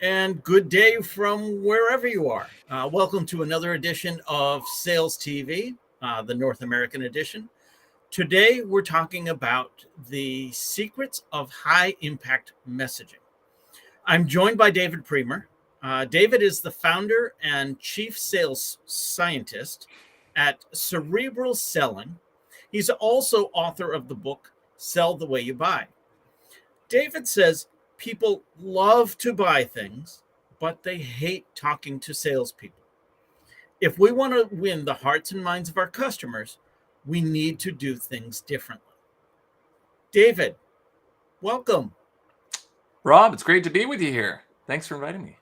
and good day from wherever you are. Welcome to another edition of SalesTV, the North American edition. Today, we're talking about the secrets of high impact messaging. I'm joined by David Priemer. David is the founder and chief sales scientist at Cerebral Selling. He's also author of the book, Sell the Way You Buy. David says people love to buy things, but they hate talking to salespeople. If we want to win the hearts and minds of our customers, we need to do things differently. David, welcome. Rob, it's great to be with you here. Thanks for inviting me.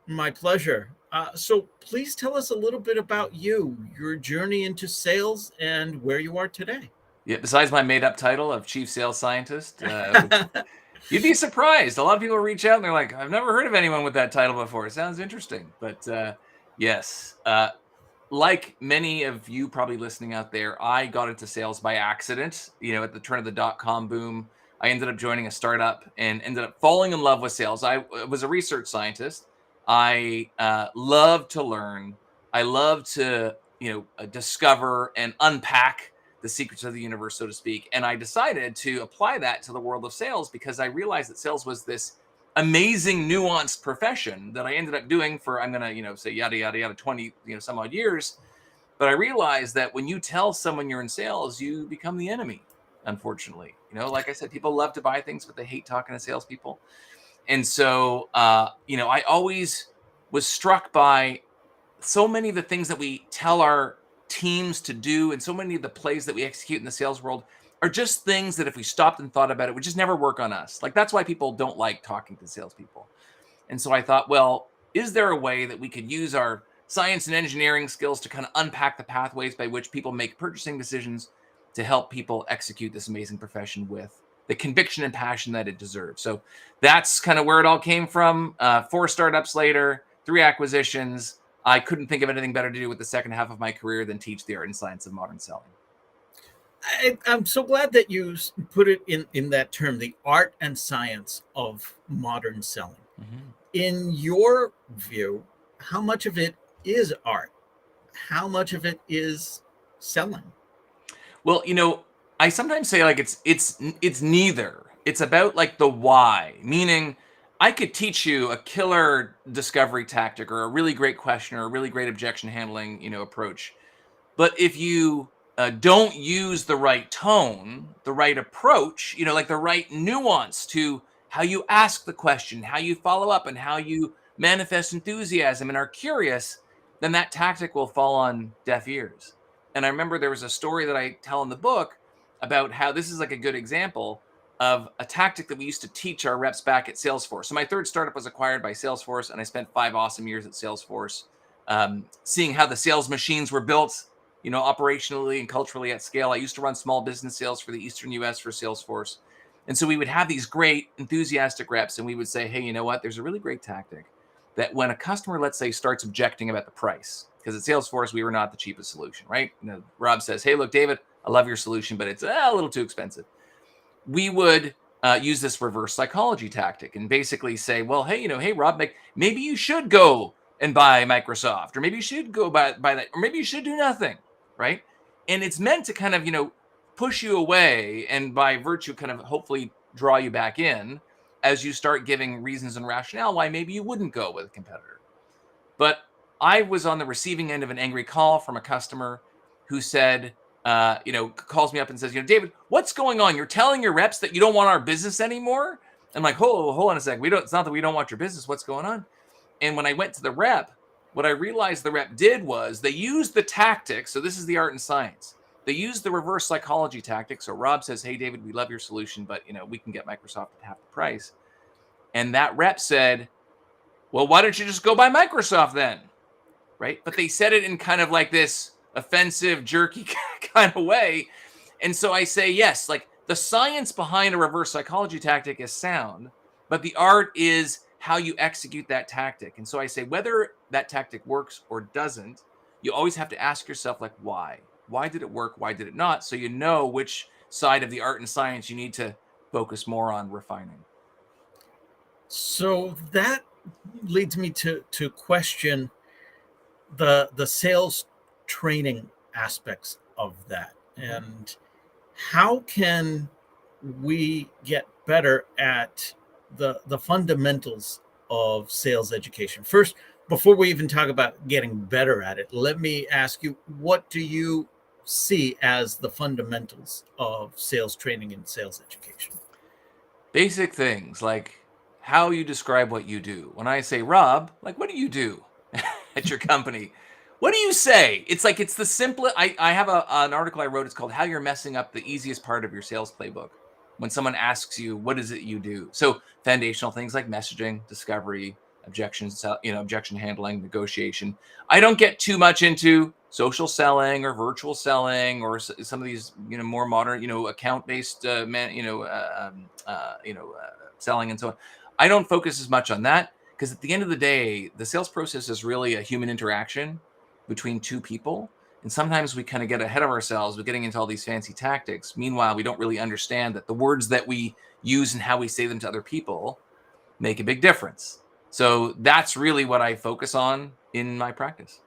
My pleasure. So please tell us a little bit about you, your journey into sales, and where you are today. Yeah, besides my made-up title of Chief Sales Scientist, you'd be surprised. A lot of people reach out and they're like, I've never heard of anyone with that title before. It sounds interesting. But yes, like many of you probably listening out there, I got into sales by accident. At the turn of the dot-com boom, I ended up joining a startup and ended up falling in love with sales. I was a research scientist. I love to learn. I love to, discover and unpack the secrets of the universe, so to speak. And I decided to apply that to the world of sales because I realized that sales was this amazing, nuanced profession that I ended up doing for, I'm going to, say yada, yada, yada, 20, some odd years. But I realized that when you tell someone you're in sales, you become the enemy, unfortunately. Like I said, people love to buy things, but they hate talking to salespeople. And so, I always was struck by so many of the things that we tell our teams to do and so many of the plays that we execute in the sales world are just things that if we stopped and thought about it, would just never work on us. Like, that's why people don't like talking to salespeople. And so I thought, well, is there a way that we could use our science and engineering skills to kind of unpack the pathways by which people make purchasing decisions to help people execute this amazing profession with the conviction and passion that it deserves? So that's kind of where it all came from. 4 startups later, 3 acquisitions. I couldn't think of anything better to do with the second half of my career than teach the art and science of modern selling. I'm so glad that you put it in that term, the art and science of modern selling. Mm-hmm. In your view, how much of it is art? How much of it is selling? Well, I sometimes say like it's neither. It's about like the why, meaning I could teach you a killer discovery tactic or a really great question or a really great objection handling, approach. But if you don't use the right tone, the right approach, like the right nuance to how you ask the question, how you follow up, and how you manifest enthusiasm and are curious, then that tactic will fall on deaf ears. And I remember there was a story that I tell in the book about how this is like a good example of a tactic that we used to teach our reps back at Salesforce. So my third startup was acquired by Salesforce, and I spent 5 awesome years at Salesforce, seeing how the sales machines were built, operationally and culturally at scale. I used to run small business sales for the Eastern US for Salesforce. And so we would have these great enthusiastic reps, and we would say, hey, you know what? There's a really great tactic that when a customer, let's say, starts objecting about the price, because at Salesforce, we were not the cheapest solution, right? Rob says, hey, look, David, I love your solution, but it's a little too expensive. We would use this reverse psychology tactic and basically say, well, hey, hey, Rob, maybe you should go and buy Microsoft, or maybe you should go buy that, or maybe you should do nothing, right? And it's meant to kind of, push you away and by virtue kind of hopefully draw you back in as you start giving reasons and rationale why maybe you wouldn't go with a competitor. But I was on the receiving end of an angry call from a customer who said, calls me up and says, David, what's going on? You're telling your reps that you don't want our business anymore? I'm like, hold on a sec. It's not that we don't want your business. What's going on? And when I went to the rep, what I realized the rep did was they used the tactics. So this is the art and science. They used the reverse psychology tactic. So Rob says, hey, David, we love your solution, but we can get Microsoft at half the price. And that rep said, well, why don't you just go buy Microsoft then? Right? But they said it in kind of like this offensive, jerky kind of way. And so I say, yes, like the science behind a reverse psychology tactic is sound, but the art is how you execute that tactic. And so I say, whether that tactic works or doesn't, you always have to ask yourself, like, why? Why did it work? Why did it not? So you know which side of the art and science you need to focus more on refining. So that leads me to question the sales training aspects of that, and how can we get better at the fundamentals of sales education? First, before we even talk about getting better at it, let me ask you, what do you see as the fundamentals of sales training and sales education? Basic things like how you describe what you do. When I say, Rob, like, what do you do at your company? What do you say? It's like, it's the simplest. I have an article I wrote. It's called How You're Messing Up the Easiest Part of Your Sales Playbook. When someone asks you, what is it you do? So foundational things like messaging, discovery, objections, objection handling, negotiation. I don't get too much into social selling or virtual selling or some of these, more modern, account-based, selling and so on. I don't focus as much on that because at the end of the day, the sales process is really a human interaction between two people. And sometimes we kind of get ahead of ourselves with getting into all these fancy tactics. Meanwhile, we don't really understand that the words that we use and how we say them to other people make a big difference. So that's really what I focus on in my practice.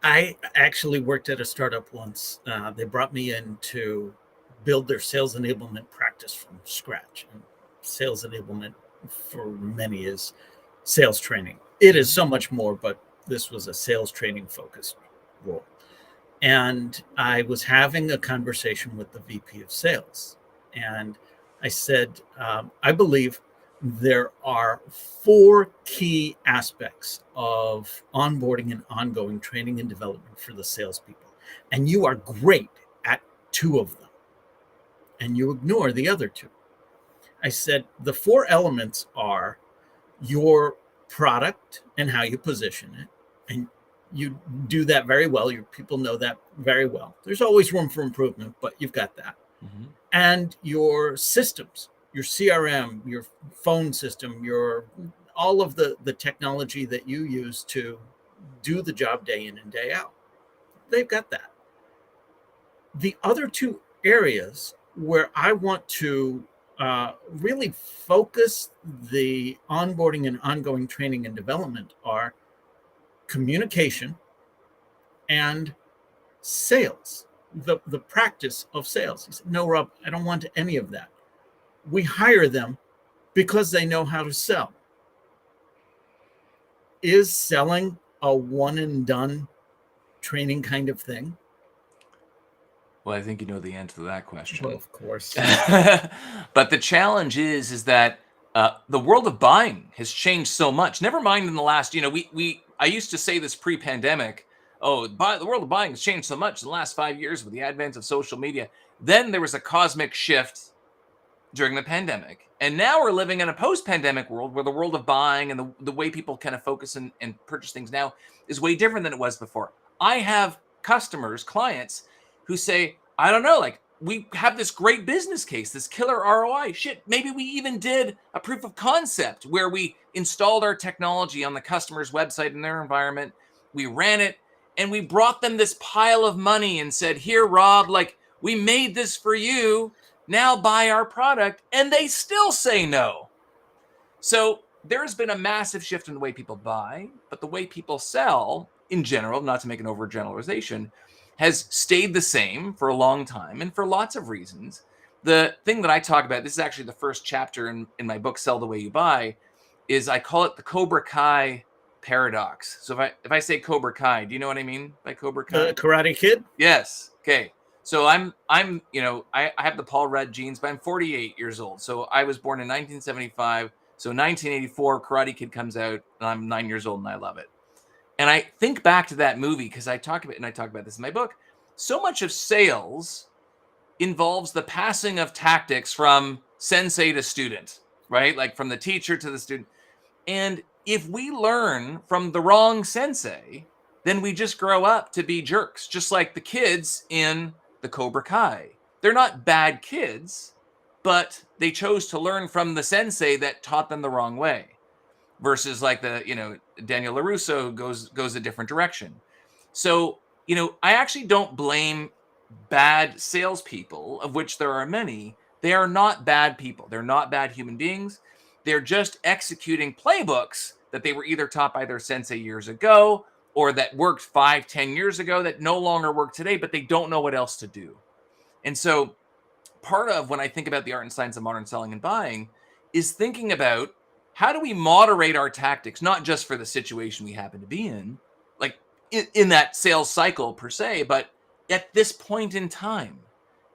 I actually worked at a startup once. They brought me in to build their sales enablement practice from scratch. And sales enablement for many is sales training. It is so much more, but this was a sales training focused role. And I was having a conversation with the VP of sales. And I said, I believe there are four key aspects of onboarding and ongoing training and development for the salespeople. And you are great at two of them, and you ignore the other two. I said, the four elements are your product and how you position it. And you do that very well. Your people know that very well. There's always room for improvement, but you've got that. Mm-hmm. And your systems, your CRM, your phone system, your all of the technology that you use to do the job day in and day out. They've got that. The other two areas where I want to really focus the onboarding and ongoing training and development are communication and sales, the practice of sales. He said, no, Rob, I don't want any of that. We hire them because they know how to sell. Is selling a one and done training kind of thing? Well, I think you know the answer to that question. Well, of course. But the challenge is that the world of buying has changed so much. Never mind in the last, I used to say this pre-pandemic. Oh, the world of buying has changed so much in the last 5 years with the advent of social media. Then there was a cosmic shift during the pandemic. And now we're living in a post-pandemic world where the world of buying and the way people kind of focus and purchase things now is way different than it was before. I have customers, clients who say, I don't know, like, we have this great business case, this killer ROI. Shit, maybe we even did a proof of concept where we installed our technology on the customer's website in their environment. We ran it and we brought them this pile of money and said, here, Rob, like, we made this for you. Now buy our product. And they still say no. So there's been a massive shift in the way people buy, but the way people sell in general, not to make an overgeneralization, has stayed the same for a long time and for lots of reasons. The thing that I talk about, this is actually the first chapter in my book, Sell the Way You Buy, is I call it the Cobra Kai paradox. So if I say Cobra Kai, do you know what I mean by Cobra Kai? The Karate Kid? Yes. Okay. So I have the Paul Rudd genes, but I'm 48 years old. So I was born in 1975. So 1984, Karate Kid comes out, and I'm 9 years old, and I love it. And I think back to that movie because I talk about this in my book. So much of sales involves the passing of tactics from sensei to student, right? Like from the teacher to the student. And if we learn from the wrong sensei, then we just grow up to be jerks, just like the kids in the Cobra Kai. They're not bad kids, but they chose to learn from the sensei that taught them the wrong way. Versus like Daniel LaRusso goes a different direction. So, I actually don't blame bad salespeople, of which there are many. They are not bad people. They're not bad human beings. They're just executing playbooks that they were either taught by their sensei years ago or that worked 5-10 years ago that no longer work today, but they don't know what else to do. And so part of when I think about the art and science of modern selling and buying is thinking about how do we moderate our tactics, not just for the situation we happen to be in, like in that sales cycle per se, but at this point in time.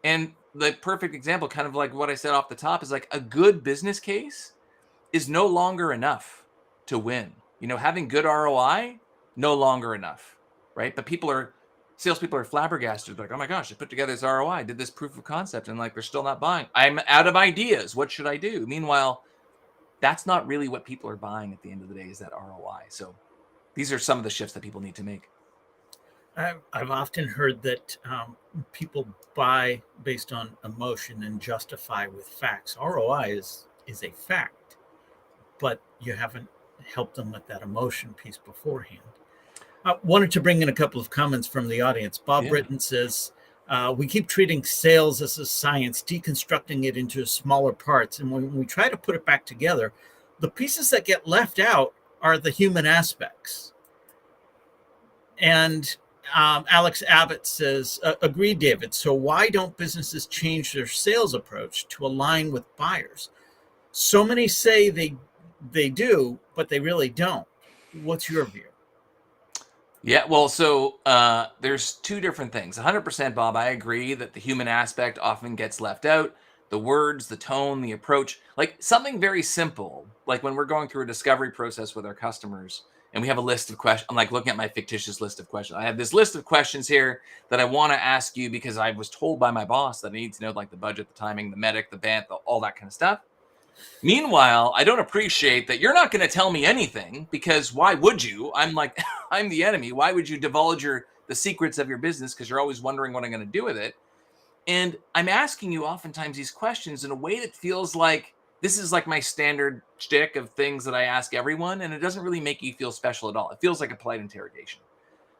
And the perfect example, kind of like what I said off the top, is like a good business case is no longer enough to win. Having good ROI, no longer enough, right? But salespeople are flabbergasted. Like, oh my gosh, I put together this ROI, I did this proof of concept, and like they're still not buying. I'm out of ideas. What should I do? Meanwhile, that's not really what people are buying at the end of the day, is that ROI. So these are some of the shifts that people need to make. I've often heard that people buy based on emotion and justify with facts. ROI is a fact, but you haven't helped them with that emotion piece beforehand. I wanted to bring in a couple of comments from the audience. Bob Britton says, we keep treating sales as a science, deconstructing it into smaller parts. And when we try to put it back together, the pieces that get left out are the human aspects. And Alex Abbott says, agreed, David. So why don't businesses change their sales approach to align with buyers? So many say they do, but they really don't. What's your view? Yeah, well, so there's two different things. 100%, Bob, I agree that the human aspect often gets left out. The words, the tone, the approach, like something very simple, like when we're going through a discovery process with our customers and we have a list of questions. I'm like looking at my fictitious list of questions. I have this list of questions here that I want to ask you because I was told by my boss that I need to know like the budget, the timing, the medic, the bant, all that kind of stuff. Meanwhile, I don't appreciate that you're not going to tell me anything, because why would you? I'm like, I'm the enemy. Why would you divulge the secrets of your business? Because you're always wondering what I'm going to do with it. And I'm asking you oftentimes these questions in a way that feels like this is like my standard shtick of things that I ask everyone, and it doesn't really make you feel special at all. It feels like a polite interrogation.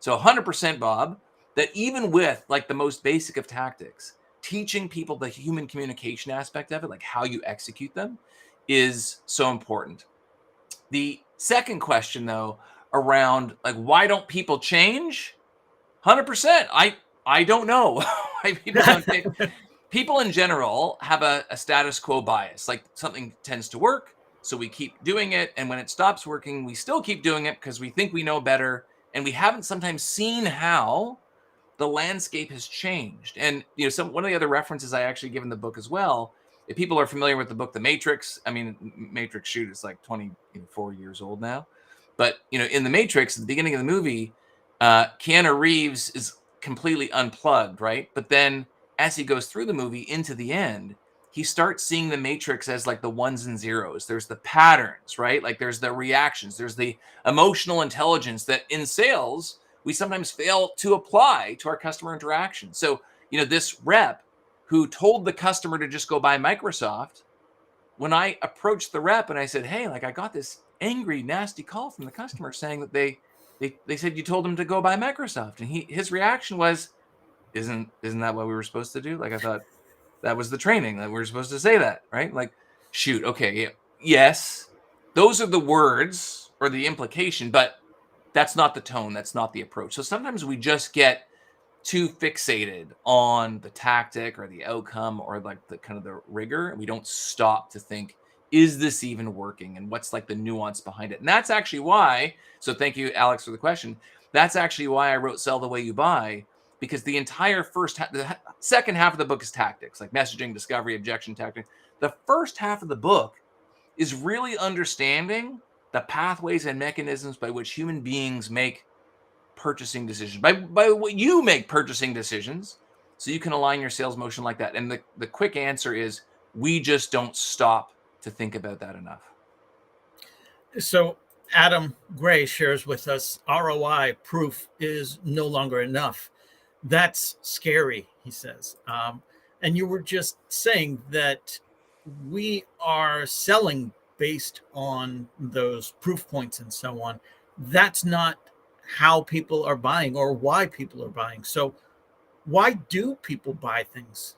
So 100%, Bob, that even with like the most basic of tactics, teaching people the human communication aspect of it, like how you execute them, is so important. The second question, though, around like why don't people change? 100%. I don't know why people don't change. People in general have a status quo bias. Like something tends to work, so we keep doing it, and when it stops working, we still keep doing it because we think we know better, and we haven't sometimes seen how the landscape has changed. And one of the other references I actually give in the book as well, if people are familiar with the book The Matrix, I mean, Matrix shoot is like 24 years old now, but in The Matrix, at the beginning of the movie, Keanu Reeves is completely unplugged, right? But then as he goes through the movie into the end, he starts seeing the Matrix as like the ones and zeros. There's the patterns, right? Like there's the reactions, there's the emotional intelligence that in sales we sometimes fail to apply to our customer interaction. So, this rep who told the customer to just go buy Microsoft, when I approached the rep and I said, hey, like I got this angry, nasty call from the customer saying that they said you told them to go buy Microsoft. And his reaction was, isn't that what we were supposed to do? Like, I thought that was the training that we were supposed to say that, right? Like, shoot, okay, yeah, yes, those are the words or the implication, but that's not the tone. That's not the approach. So sometimes we just get too fixated on the tactic or the outcome or like the kind of the rigor, and we don't stop to think, is this even working? And what's like the nuance behind it? And that's actually why, so thank you, Alex, for the question. That's actually why I wrote Sell the Way You Buy, because the entire the second half of the book is tactics, like messaging, discovery, objection, tactic. The first half of the book is really understanding the pathways and mechanisms by which human beings make purchasing decisions, by what you make purchasing decisions, so you can align your sales motion like that. And the quick answer is we just don't stop to think about that enough. So Adam Gray shares with us, ROI proof is no longer enough. That's scary, he says. And you were just saying that we are selling based on those proof points and so on. That's not how people are buying or why people are buying. So why do people buy things?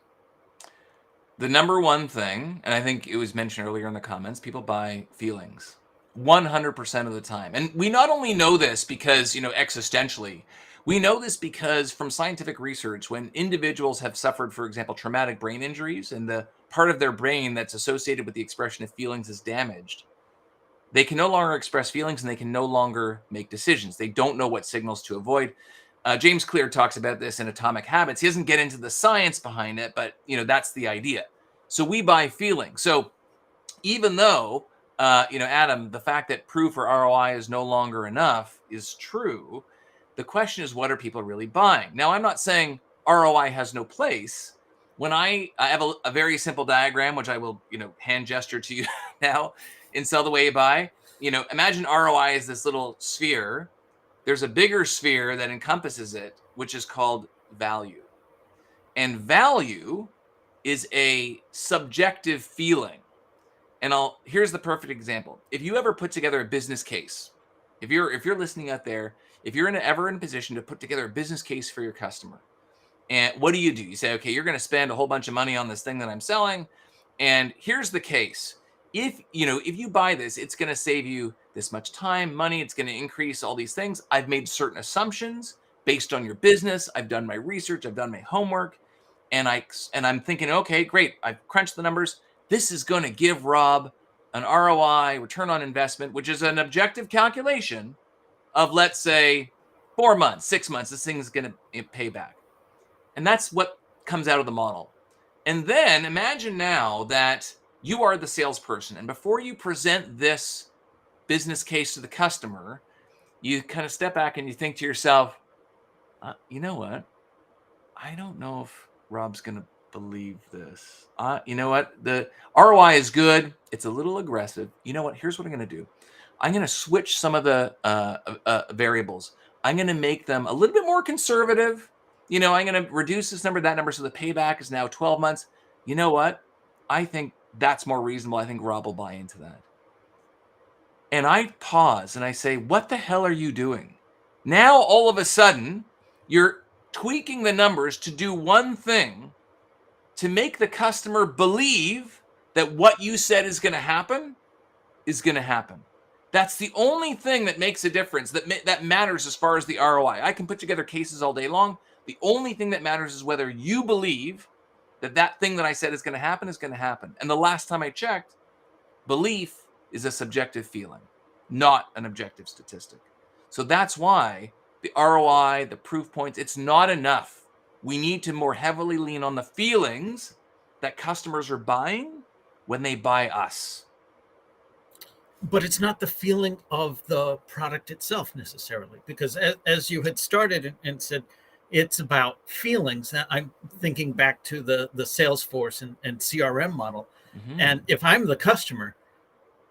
The number one thing, and I think it was mentioned earlier in the comments, people buy feelings 100% of the time. And we not only know this because, existentially, we know this because from scientific research, when individuals have suffered, for example, traumatic brain injuries, and the part of their brain that's associated with the expression of feelings is damaged, they can no longer express feelings and they can no longer make decisions. They don't know what signals to avoid. James Clear talks about this in Atomic Habits. He doesn't get into the science behind it, but that's the idea. So we buy feelings. So even though, Adam, the fact that proof or ROI is no longer enough is true, the question is, what are people really buying? Now, I'm not saying ROI has no place. When I have a very simple diagram, which I will, hand gesture to you now in Sell the Way You Buy. Imagine ROI is this little sphere. There's a bigger sphere that encompasses it, which is called value. And value is a subjective feeling. And here's the perfect example. If you ever put together a business case, if you're listening out there, if you're ever in a position to put together a business case for your customer, and what do? You say, okay, you're going to spend a whole bunch of money on this thing that I'm selling, and here's the case. If you buy this, it's going to save you this much time, money. It's going to increase all these things. I've made certain assumptions based on your business. I've done my research. I've done my homework, and I'm thinking, okay, great. I've crunched the numbers. This is going to give Rob an ROI, return on investment, which is an objective calculation of, let's say, 4 months, 6 months. This thing is going to pay back. And that's what comes out of the model. And then imagine now that you are the salesperson. And before you present this business case to the customer, you kind of step back and you think to yourself, you know what? I don't know if Rob's going to believe this. You know what? The ROI is good. It's a little aggressive. You know what? Here's what I'm going to do. I'm going to switch some of the variables. I'm going to make them a little bit more conservative. I'm going to reduce this number, that number, so the payback is now 12 months. You know what? I think that's more reasonable. I think Rob will buy into that. And I pause and I say, what the hell are you doing? Now, all of a sudden, you're tweaking the numbers to do one thing, to make the customer believe that what you said is going to happen is going to happen. That's the only thing that makes a difference, that matters as far as the ROI. I can put together cases all day long. The only thing that matters is whether you believe that thing that I said is going to happen is going to happen. And the last time I checked, belief is a subjective feeling, not an objective statistic. So that's why the ROI, the proof points, it's not enough. We need to more heavily lean on the feelings that customers are buying when they buy us. But it's not the feeling of the product itself necessarily, because as you had started and said, it's about feelings. I'm thinking back to the Salesforce and CRM model. Mm-hmm. And if I'm the customer,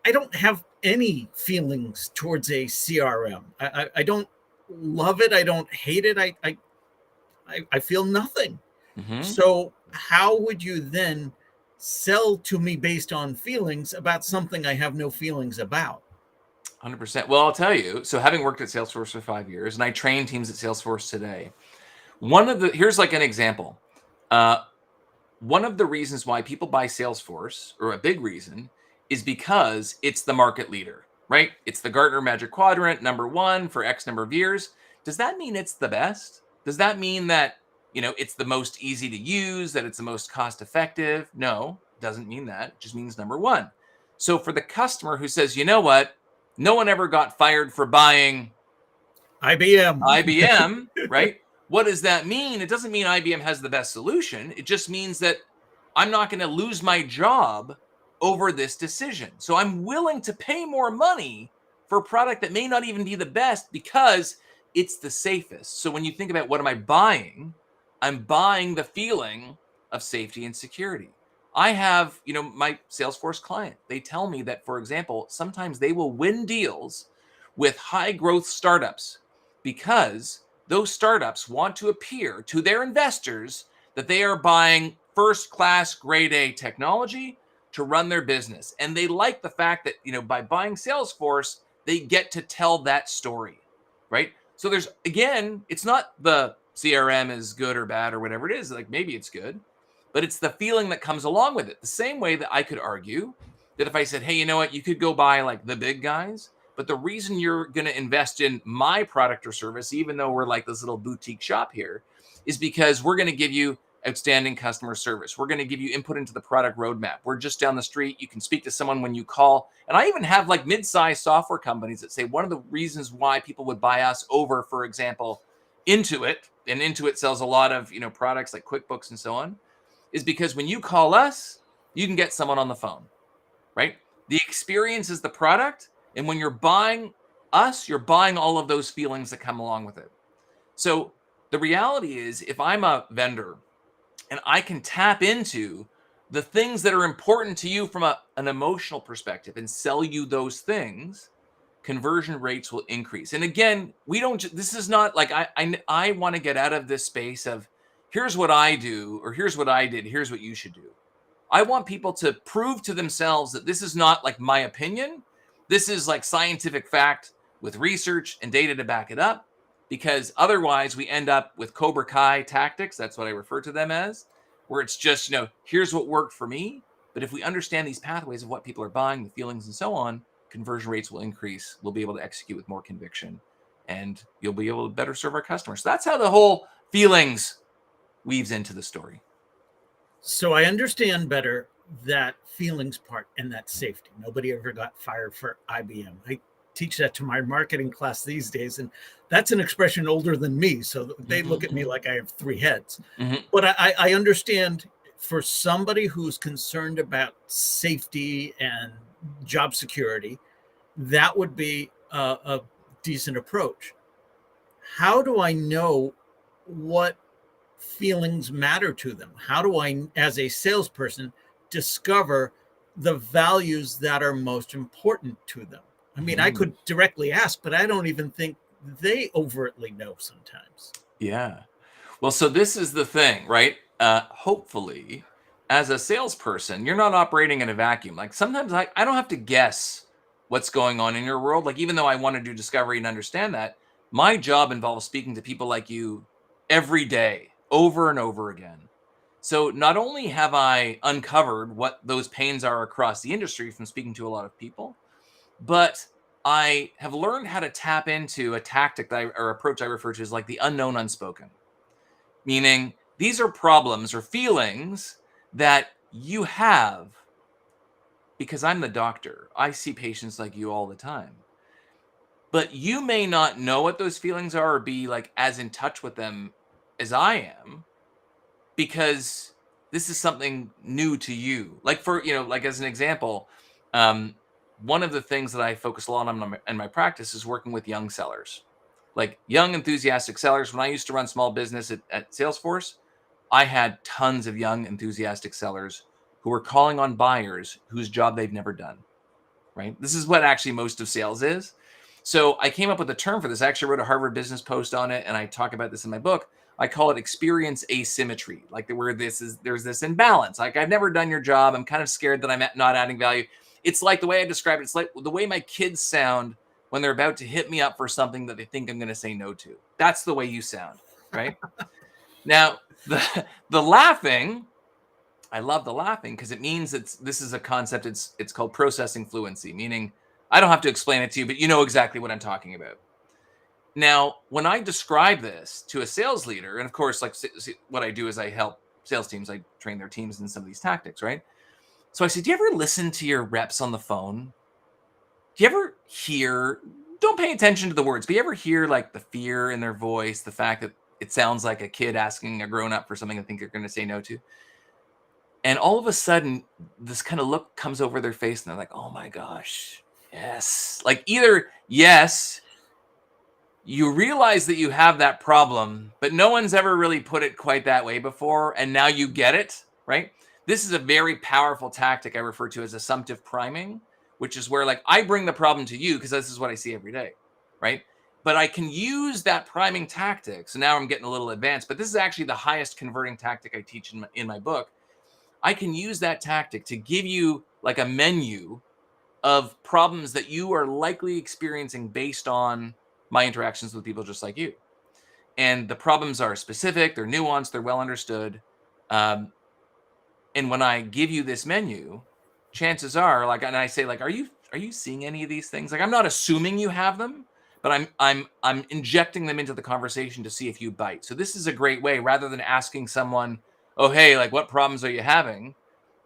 I don't have any feelings towards a CRM. I don't love it. I don't hate it. I feel nothing. Mm-hmm. So how would you then sell to me based on feelings about something I have no feelings about? 100%. Well, I'll tell you. So having worked at Salesforce for 5 years, and I train teams at Salesforce today, here's like an example. One of the reasons why people buy Salesforce, or a big reason, is because it's the market leader, right? It's the Gartner Magic Quadrant, #1 for X number of years. Does that mean it's the best? Does that mean that, it's the most easy to use, that it's the most cost effective? No, it doesn't mean that. It just means #1. So for the customer who says, you know what? No one ever got fired for buying IBM, right? What does that mean? It doesn't mean IBM has the best solution. It just means that I'm not going to lose my job over this decision. So I'm willing to pay more money for a product that may not even be the best because it's the safest. So when you think about what am I buying, I'm buying the feeling of safety and security. I have, my Salesforce client, they tell me that, for example, sometimes they will win deals with high growth startups because those startups want to appear to their investors that they are buying first-class grade A technology to run their business. And they like the fact that, by buying Salesforce, they get to tell that story, right? So it's not the CRM is good or bad or whatever it is. Like maybe it's good, but it's the feeling that comes along with it. The same way that I could argue that if I said, hey, you know what, you could go buy like the big guys, but the reason you're going to invest in my product or service, even though we're like this little boutique shop here, is because we're going to give you outstanding customer service. We're going to give you input into the product roadmap. We're just down the street. You can speak to someone when you call. And I even have like mid-sized software companies that say one of the reasons why people would buy us over, for example, Intuit, and Intuit sells a lot of, products like QuickBooks and so on, is because when you call us, you can get someone on the phone, right? The experience is the product. And when you're buying us, you're buying all of those feelings that come along with it. So the reality is, if I'm a vendor and I can tap into the things that are important to you from an emotional perspective and sell you those things, conversion rates will increase. And again, this is not like, I want to get out of this space of here's what I do, or here's what I did, here's what you should do. I want people to prove to themselves that this is not like my opinion. This is like scientific fact with research and data to back it up, because otherwise we end up with Cobra Kai tactics. That's what I refer to them as, where it's just, here's what worked for me. But if we understand these pathways of what people are buying, the feelings and so on, conversion rates will increase. We'll be able to execute with more conviction, and you'll be able to better serve our customers. So that's how the whole feelings weaves into the story. So I understand better that feelings part and that safety. Nobody ever got fired for IBM. I teach that to my marketing class these days, and that's an expression older than me. So they look at me like I have three heads. But I understand, for somebody who's concerned about safety and job security, that would be a decent approach. How do I know what feelings matter to them? How do I, as a salesperson, discover the values that are most important to them? I mean, I could directly ask, but I don't even think they overtly know sometimes. Yeah. Well, so this is the thing, right? Hopefully, as a salesperson, you're not operating in a vacuum. Like sometimes I don't have to guess what's going on in your world. Like, even though I want to do discovery and understand that, my job involves speaking to people like you every day, over and over again. So not only have I uncovered what those pains are across the industry from speaking to a lot of people, but I have learned how to tap into a tactic or approach I refer to as like the unknown unspoken. Meaning, these are problems or feelings that you have because I'm the doctor. I see patients like you all the time. But you may not know what those feelings are or be like as in touch with them as I am, because this is something new to you. Like like as an example, one of the things that I focus a lot on in my practice is working with young sellers. Like young, enthusiastic sellers. When I used to run small business at Salesforce, I had tons of young, enthusiastic sellers who were calling on buyers whose job they've never done, right? This is what actually most of sales is. So I came up with a term for this. I actually wrote a Harvard Business post on it, and I talk about this in my book. I call it experience asymmetry, like where there's this imbalance. Like, I've never done your job. I'm kind of scared that I'm not adding value. It's like the way I describe it. It's like the way my kids sound when they're about to hit me up for something that they think I'm going to say no to. That's the way you sound, right? Now, the laughing, I love the laughing because it means this is a concept. It's called processing fluency, meaning I don't have to explain it to you, but you know exactly what I'm talking about. Now, when I describe this to a sales leader, and of course, like what I do is I help sales teams, I train their teams in some of these tactics, right? So I say, do you ever listen to your reps on the phone? Do you ever hear, don't pay attention to the words, but you ever hear like the fear in their voice, the fact that it sounds like a kid asking a grown-up for something I think they're going to say no to? And all of a sudden, this kind of look comes over their face, and they're like, oh my gosh, yes. Like either, yes, you realize that you have that problem, but no one's ever really put it quite that way before, and now you get it, right? This is a very powerful tactic I refer to as assumptive priming, which is where like I bring the problem to you because this is what I see every day, right? But I can use that priming tactic. So now I'm getting a little advanced, but this is actually the highest converting tactic I teach in my book. I can use that tactic to give you like a menu of problems that you are likely experiencing based on my interactions with people just like you. And the problems are specific, they're nuanced, they're well understood. And when I give you this menu, chances are, like, and I say, like, are you seeing any of these things? Like, I'm not assuming you have them, but I'm injecting them into the conversation to see if you bite. So this is a great way, rather than asking someone, oh, hey, like, what problems are you having?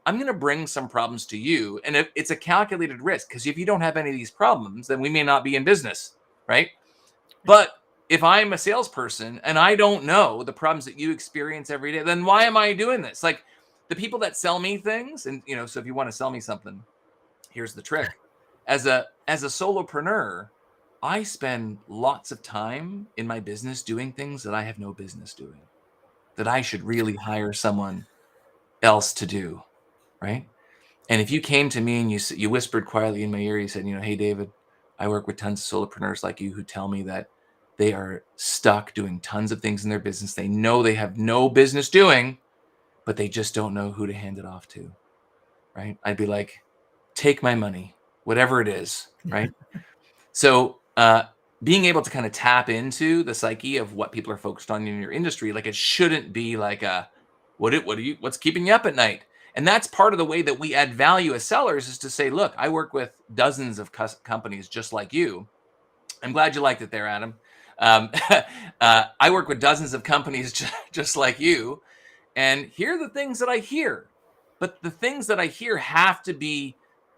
I'm going to bring some problems to you. And it's a calculated risk, because if you don't have any of these problems, then we may not be in business, right? But if I'm a salesperson and I don't know the problems that you experience every day, then why am I doing this? Like, the people that sell me things, and so if you want to sell me something, here's the trick. As a solopreneur, I spend lots of time in my business doing things that I have no business doing, that I should really hire someone else to do, right? And if you came to me and you whispered quietly in my ear, you said, hey, David, I work with tons of solopreneurs like you who tell me that they are stuck doing tons of things in their business. They know they have no business doing, but they just don't know who to hand it off to, right? I'd be like, take my money, whatever it is, right? So being able to kind of tap into the psyche of what people are focused on in your industry, like, it shouldn't be like what's keeping you up at night? And that's part of the way that we add value as sellers, is to say, look, I work with dozens of companies just like you. I'm glad you liked it there, Adam. I work with dozens of companies just like you. And here are the things that I hear. But the things that I hear have to be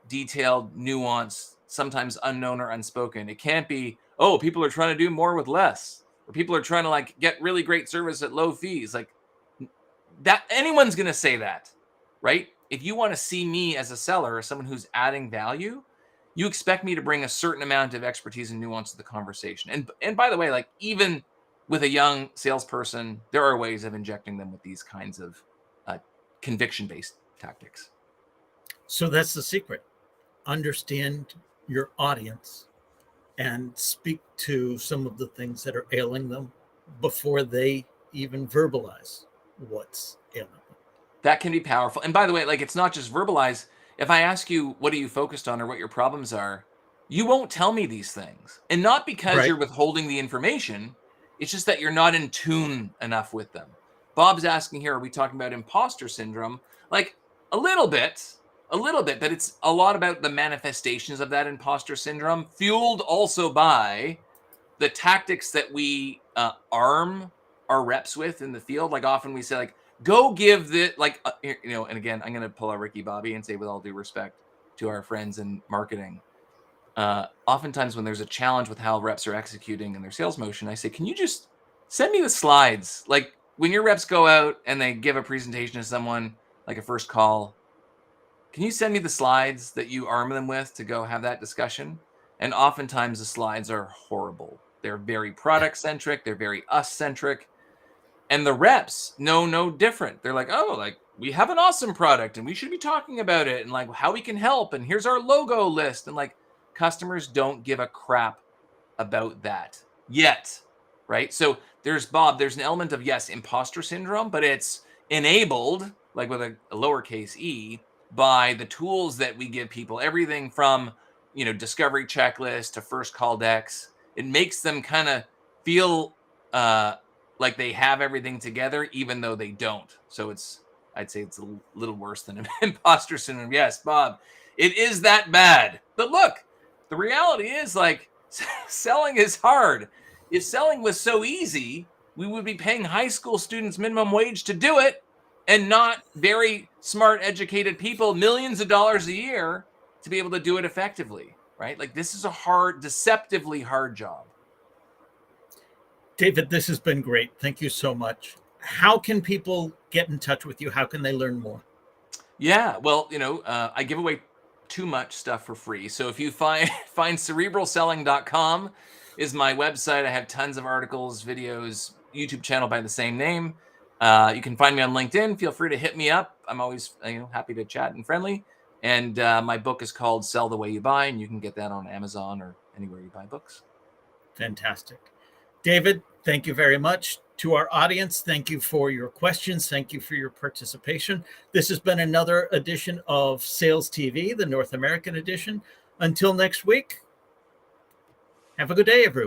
detailed, nuanced, sometimes unknown or unspoken. It can't be, oh, people are trying to do more with less, or people are trying to, like, get really great service at low fees. Like, that anyone's going to say that, right? If you want to see me as a seller or someone who's adding value, you expect me to bring a certain amount of expertise and nuance to the conversation. And by the way, like, even with a young salesperson, there are ways of injecting them with these kinds of conviction-based tactics. So that's the secret. Understand your audience and speak to some of the things that are ailing them before they even verbalize what's ailing them. That can be powerful. And by the way, like, it's not just verbalize. If I ask you, what are you focused on or what your problems are, you won't tell me these things. And not because Right. you're withholding the information. It's just that you're not in tune enough with them. Bob's asking here, are we talking about imposter syndrome? Like, a little bit, but it's a lot about the manifestations of that imposter syndrome, fueled also by the tactics that we arm our reps with in the field. Like, often we say, like, go give the, like, and again, I'm going to pull out Ricky Bobby and say, with all due respect to our friends in marketing, oftentimes when there's a challenge with how reps are executing in their sales motion, I say, can you just send me the slides? Like, when your reps go out and they give a presentation to someone, like a first call, can you send me the slides that you arm them with to go have that discussion? And oftentimes the slides are horrible. They're very product centric. They're very us centric. And the reps know no different. They're like, oh, like, we have an awesome product and we should be talking about it, and, like, how we can help. And here's our logo list. And, like, customers don't give a crap about that yet, right? So there's an element of, yes, imposter syndrome, but it's enabled, like, with a lowercase e, by the tools that we give people, everything from, discovery checklist to first call decks. It makes them kind of feel like they have everything together, even though they don't. So I'd say it's a little worse than imposter syndrome. Yes, Bob, it is that bad. But look, the reality is, like, selling is hard. If selling was so easy, we would be paying high school students minimum wage to do it, and not very smart, educated people millions of dollars a year to be able to do it effectively, right? Like, this is a hard, deceptively hard job. David, this has been great. Thank you so much. How can people get in touch with you? How can they learn more? Yeah, well, I give away too much stuff for free. So if you find cerebralselling.com is my website. I have tons of articles, videos, YouTube channel by the same name. You can find me on LinkedIn. Feel free to hit me up. I'm always happy to chat and friendly. And my book is called Sell the Way You Buy, and you can get that on Amazon or anywhere you buy books. Fantastic. David, thank you very much. To our audience, thank you for your questions. Thank you for your participation. This has been another edition of Sales TV, the North American edition. Until next week, have a good day, everyone.